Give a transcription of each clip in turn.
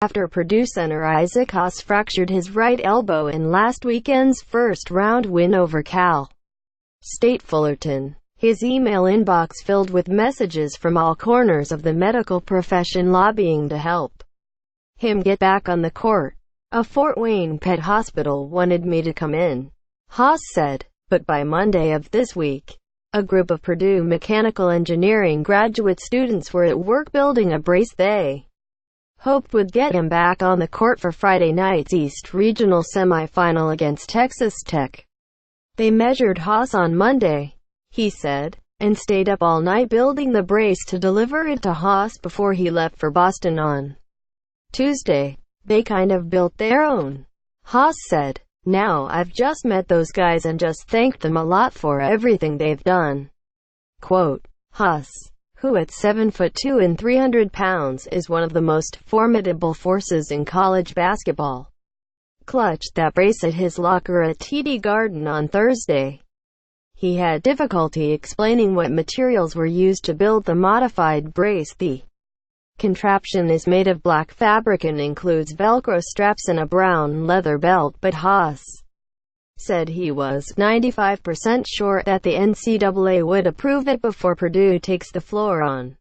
After Purdue center Haas fractured his right elbow in last weekend's first-round win over Cal State Fullerton, his email inbox filled with messages from all corners of the medical profession lobbying to help him get back on the court. "A Fort Wayne pet hospital wanted me to come in," Haas said, but by Monday of this week, a group of Purdue mechanical engineering graduate students were at work building a brace they hoped would get him back on the court for Friday night's East Regional semifinal against Texas Tech. "They measured Haas on Monday," he said, "and stayed up all night building the brace to deliver it to Haas before he left for Boston on Tuesday. They kind of built their own," Haas said. "Now I've just met those guys and just thanked them a lot for everything they've done." Quote, Haas, who at 7'2" and 300 pounds is one of the most formidable forces in college basketball, clutched that brace at his locker at TD Garden on Thursday. He had difficulty explaining what materials were used to build the modified brace. The contraption is made of black fabric and includes Velcro straps and a brown leather belt, but Haas said he was 95% sure that the NCAA would approve it before Purdue takes the floor on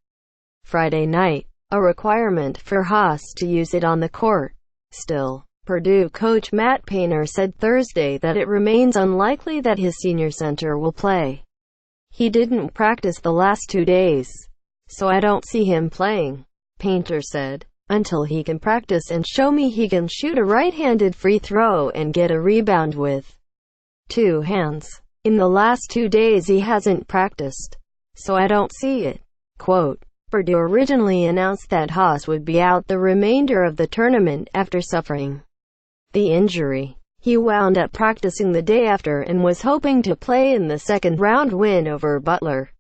Friday night, a requirement for Haas to use it on the court. Still, Purdue coach Matt Painter said Thursday that it remains unlikely that his senior center will play. "He didn't practice the last 2 days, so I don't see him playing," Painter said, "until he can practice and show me he can shoot a right-handed free throw and get a rebound with 2 hands. In the last 2 days he hasn't practiced, so I don't see it." Quote, Purdue originally announced that Haas would be out the remainder of the tournament after suffering the injury. He wound up practicing the day after and was hoping to play in the second-round win over Butler.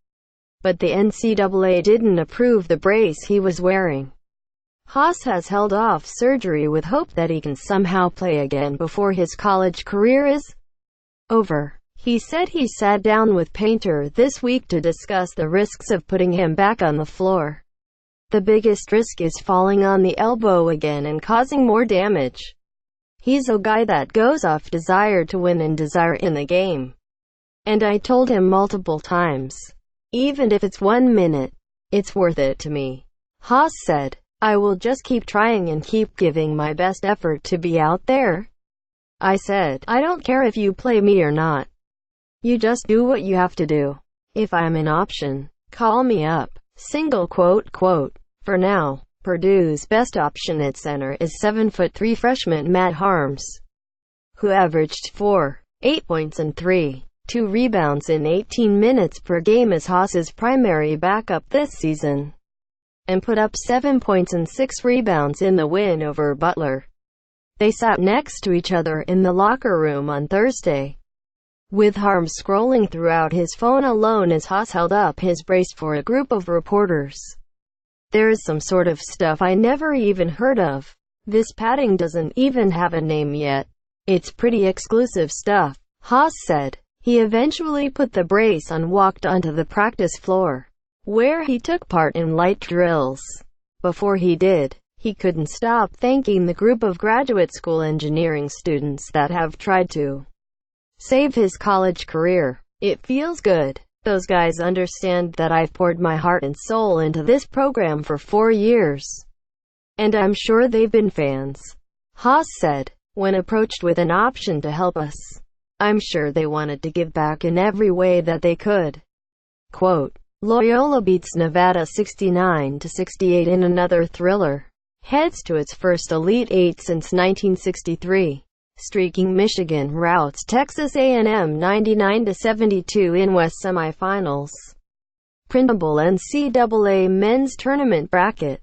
But the NCAA didn't approve the brace he was wearing. Haas has held off surgery with hope that he can somehow play again before his college career is over. He said he sat down with Painter this week to discuss the risks of putting him back on the floor. "The biggest risk is falling on the elbow again and causing more damage. He's a guy that goes off desire to win and desire in the game. And I told him multiple times, even if it's 1 minute, it's worth it to me," Haas said. "I will just keep trying and keep giving my best effort to be out there. I said, I don't care if you play me or not. You just do what you have to do. If I'm an option, call me up." Single quote. For now, Purdue's best option at center is 7'3" freshman Matt Harms, who averaged 8 points and 2 rebounds in 18 minutes per game as Haas's primary backup this season, and put up 7 points and 6 rebounds in the win over Butler. They sat next to each other in the locker room on Thursday, with Harms scrolling throughout his phone alone as Haas held up his brace for a group of reporters. "There's some sort of stuff I never even heard of. This padding doesn't even have a name yet. It's pretty exclusive stuff," Haas said. He eventually put the brace on and walked onto the practice floor, where he took part in light drills. Before he did, he couldn't stop thanking the group of graduate school engineering students that have tried to save his college career. "It feels good. Those guys understand that I've poured my heart and soul into this program for 4 years. And I'm sure they've been fans," Haas said. "When approached with an option to help us, I'm sure they wanted to give back in every way that they could." Quote, Loyola beats Nevada 69-68 in another thriller. Heads to its first Elite Eight since 1963. Streaking Michigan routs Texas A&M 99-72 in West semifinals. Printable NCAA men's tournament bracket.